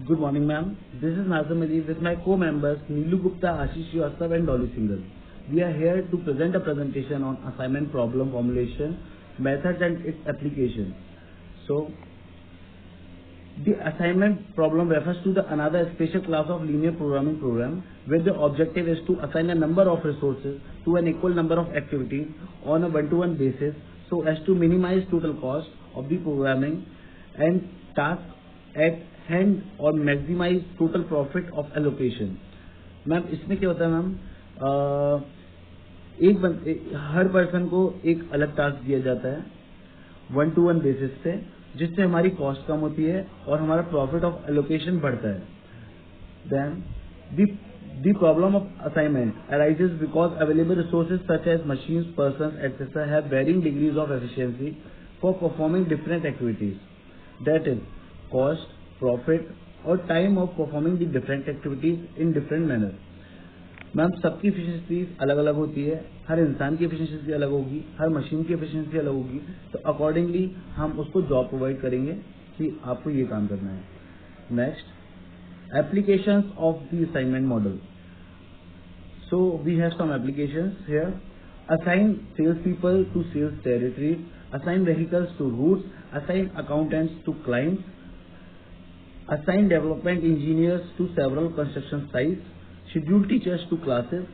Good morning, ma'am. This is Nazim Ali with my co-members Neelu Gupta, Ashish Srivastava and Dolly Singhal. We are here to present a presentation on assignment problem formulation, methods and its application. So, the assignment problem refers to another special class of linear programming program where the objective is to assign a number of resources to an equal number of activities on a one-to-one basis so as to minimize total cost of the programming and task at hand और maximise total profit of allocation. Ma'am इसमें क्या होता है ma'am, हर person को एक अलग task दिया जाता है वन टू वन बेसिस पे, जिससे हमारी कॉस्ट कम होती है और हमारा प्रॉफिट ऑफ एलोकेशन बढ़ता है. Then the problem of assignment arises because available resources such as machines, persons, etc. have varying degrees of efficiency for performing different activities. That is, cost, profit और time of performing the different activities in different manner. Ma'am सबकी efficiency अलग अलग होती है, हर इंसान की efficiency अलग होगी, हर मशीन की एफिशिएंसी अलग होगी, तो अकॉर्डिंगली हम उसको जॉब प्रोवाइड करेंगे कि आपको ये काम करना है. Next, applications of the assignment model. So we have some applications here. Assign salespeople to sales territories, assign vehicles to routes, assign accountants to clients, assign development engineers to several construction sites, schedule teachers to classes,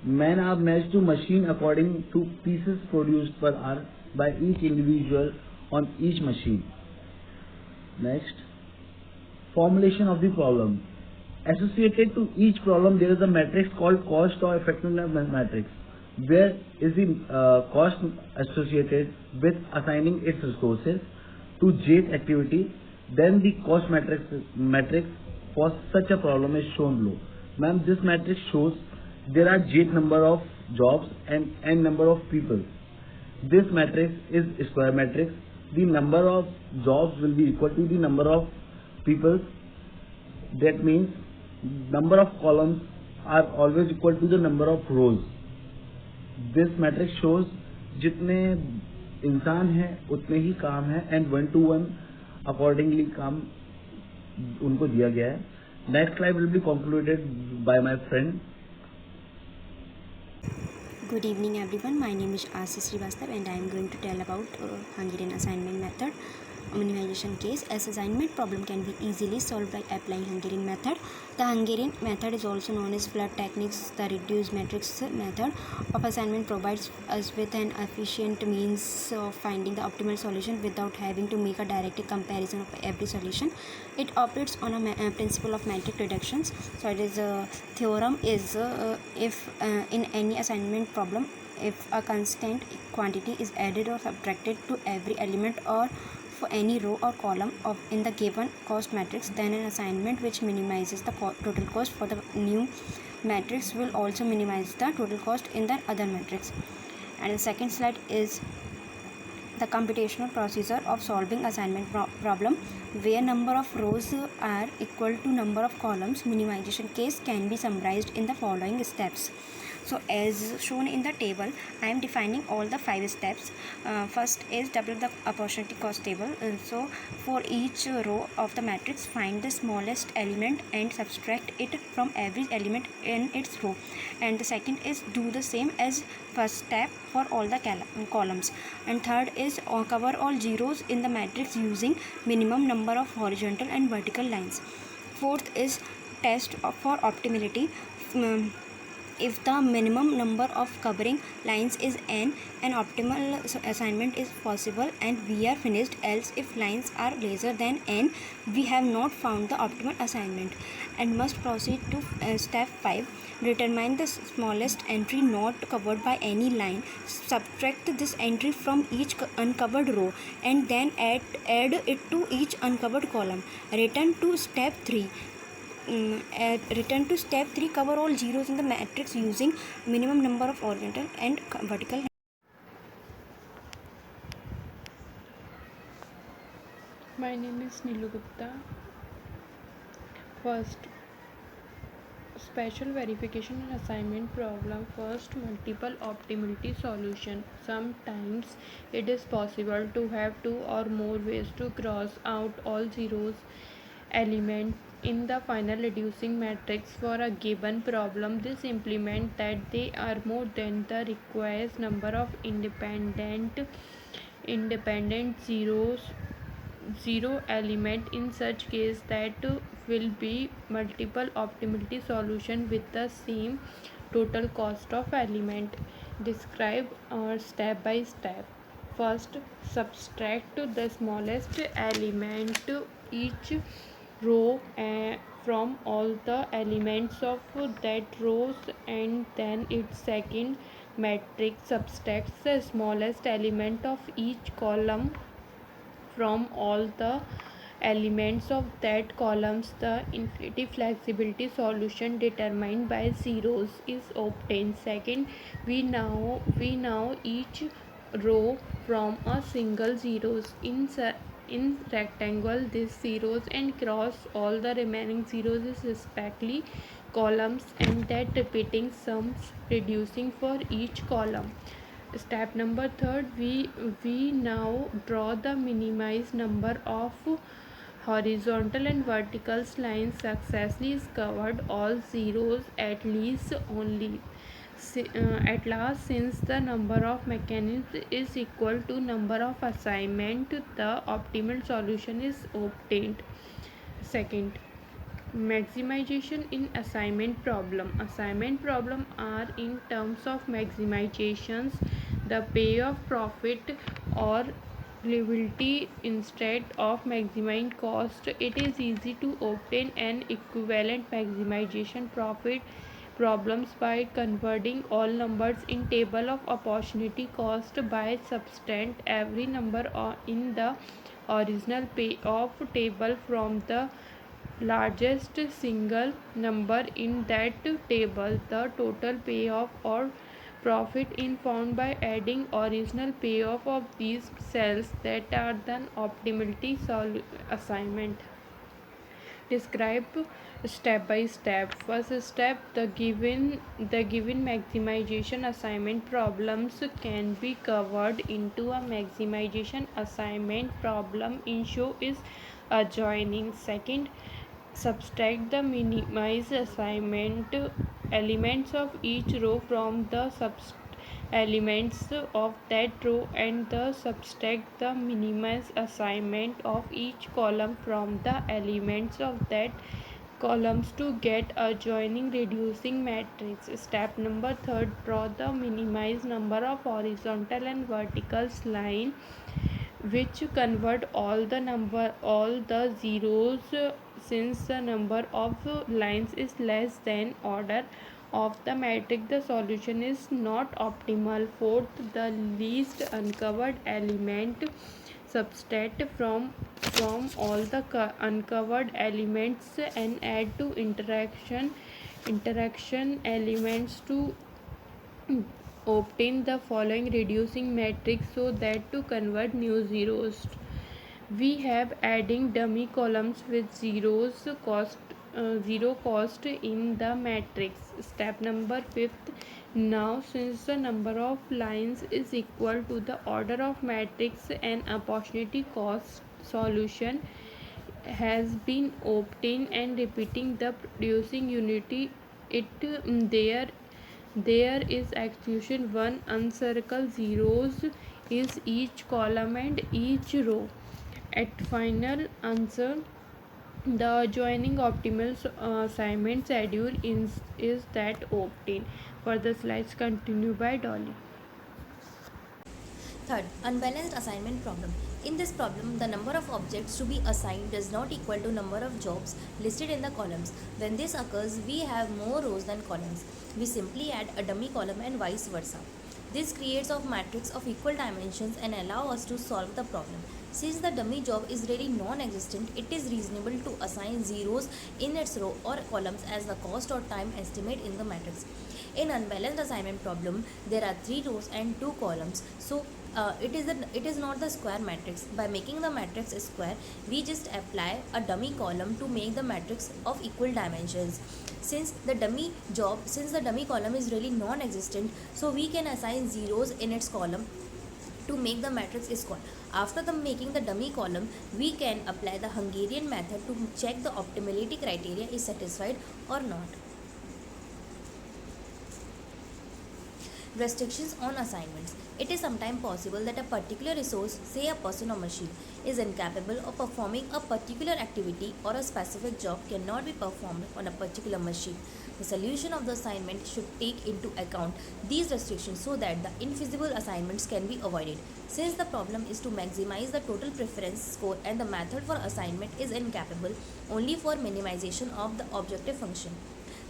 man are matched to machine according to pieces produced per hour by each individual on each machine. Next, formulation of the problem. Associated to each problem there is a matrix called cost or effectiveness matrix, where is the cost associated with assigning its resources to jth activity. Then the cost matrix for such a problem is shown below. Ma'am, this matrix shows there are jth number of jobs and n number of people. This matrix is square matrix. The number of jobs will be equal to the number of people. That means number of columns are always equal to the number of rows. This matrix shows जितने इंसान हैं उतने ही काम है and one to one accordingly काम उनको दिया गया है. Next slide will be concluded by my friend. Good evening everyone, my name is Ashish Srivastava and I am going to tell about Hungarian assignment method minimization case. As assignment problem can be easily solved by applying Hungarian method. The Hungarian method is also known as flood techniques. The reduced matrix method of assignment provides us with an efficient means of finding the optimal solution without having to make a direct comparison of every solution. It operates on a principle of matrix reductions. So it is a theorem is if in any assignment problem, if a constant quantity is added or subtracted to every element or for any row or column in the given cost matrix, then an assignment which minimizes the total cost for the new matrix will also minimize the total cost in the other matrix. And the second slide is the computational procedure of solving assignment problem, where number of rows are equal to number of columns. Minimization case can be summarized in the following steps. So as shown in the table, I am defining all the 5 steps. First is double the opportunity cost table. So for each row of the matrix, find the smallest element and subtract it from every element in its row. And the second is do the same as first step for all the columns. And third is cover all zeros in the matrix using minimum number of horizontal and vertical lines. Fourth is test for optimality. If the minimum number of covering lines is n, an optimal assignment is possible and we are finished. Else, if lines are lesser than n, we have not found the optimal assignment and must proceed to step 5. Determine the smallest entry not covered by any line. Subtract this entry from each uncovered row and then add it to each uncovered column. Return to step 3. Cover all zeros in the matrix using minimum number of horizontal and vertical. My name is Neelu Gupta. First, special verification and assignment problem. First, multiple optimality solution. Sometimes it is possible to have 2 or more ways to cross out all zeros element in the final reducing matrix for a given problem. This implements that they are more than the required number of independent zero element. In such case, that will be multiple optimality solution with the same total cost of element. Describe step by step. First, subtract the smallest element each row from all the elements of that rows, and then its second matrix subtracts the smallest element of each column from all the elements of that columns. The infinity flexibility solution determined by zeros is obtained. Second, we now each row from a single zeros in rectangle. These zeros and cross all the remaining zeros is respectively columns, and that repeating sums reducing for each column. Step number third, we now draw the minimized number of horizontal and vertical lines successfully is covered all zeros at least only. At last, since the number of mechanisms is equal to number of assignment, the optimal solution is obtained. Second, maximization in assignment problem are in terms of maximizations, the payoff profit or liability instead of maximizing cost. It is easy to obtain an equivalent maximization profit problems by converting all numbers in table of opportunity cost by subtract every number in the original payoff table from the largest single number in that table. The total payoff or profit is found by adding original payoff of these cells that are then optimality assignment. Describe step by step. First step, the given maximization assignment problems can be covered into a maximization assignment problem. Issue is adjoining. Second, subtract the minimized assignment elements of each row from the elements of that row, and the subtract the minimized assignment of each column from the elements of that columns to get a joining reducing matrix. Step number third, draw the minimized number of horizontal and vertical line which convert all the zeros. Since the number of lines is less than order of the matrix, the solution is not optimal. Fourth, the least uncovered element subtract from all the uncovered elements and add to interaction elements to obtain the following reducing matrix, so that to convert new zeros we have adding dummy columns with zero cost in the matrix. Step number fifth, now since the number of lines is equal to the order of matrix, an opportunity cost solution has been obtained, and repeating the producing unity there is execution. One, encircle zeros is each column and each row. At final answer, the adjoining optimal assignment schedule is that obtained. Further slides continue by Dolly. Third, unbalanced assignment problem. In this problem, the number of objects to be assigned does not equal to number of jobs listed in the columns. When this occurs, we have more rows than columns. We simply add a dummy column and vice versa. This creates a matrix of equal dimensions and allow us to solve the problem. Since the dummy job is really non-existent, it is reasonable to assign zeros in its row or columns as the cost or time estimate in the matrix. In unbalanced assignment problem, there are 3 rows and 2 columns. So it is not the square matrix. By making the matrix a square, we just apply a dummy column to make the matrix of equal dimensions. Since the dummy column is really non-existent, so we can assign zeros in its column to make the matrix is called. After the making the dummy column, we can apply the Hungarian method to check the optimality criteria is satisfied or not. Restrictions on assignments. It is sometimes possible that a particular resource, say a person or machine, is incapable of performing a particular activity, or a specific job cannot be performed on a particular machine. The solution of the assignment should take into account these restrictions so that the infeasible assignments can be avoided. Since the problem is to maximize the total preference score and the method for assignment is incapable only for minimization of the objective function.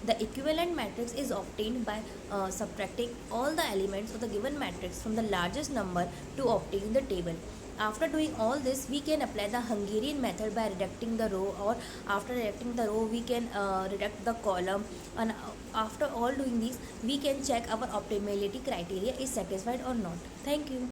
The equivalent matrix is obtained by subtracting all the elements of the given matrix from the largest number to obtain the table. After doing all this, we can apply the Hungarian method by reducting the row, or after reducting the row, we can reduct the column. And after all doing this, we can check our optimality criteria is satisfied or not. Thank you.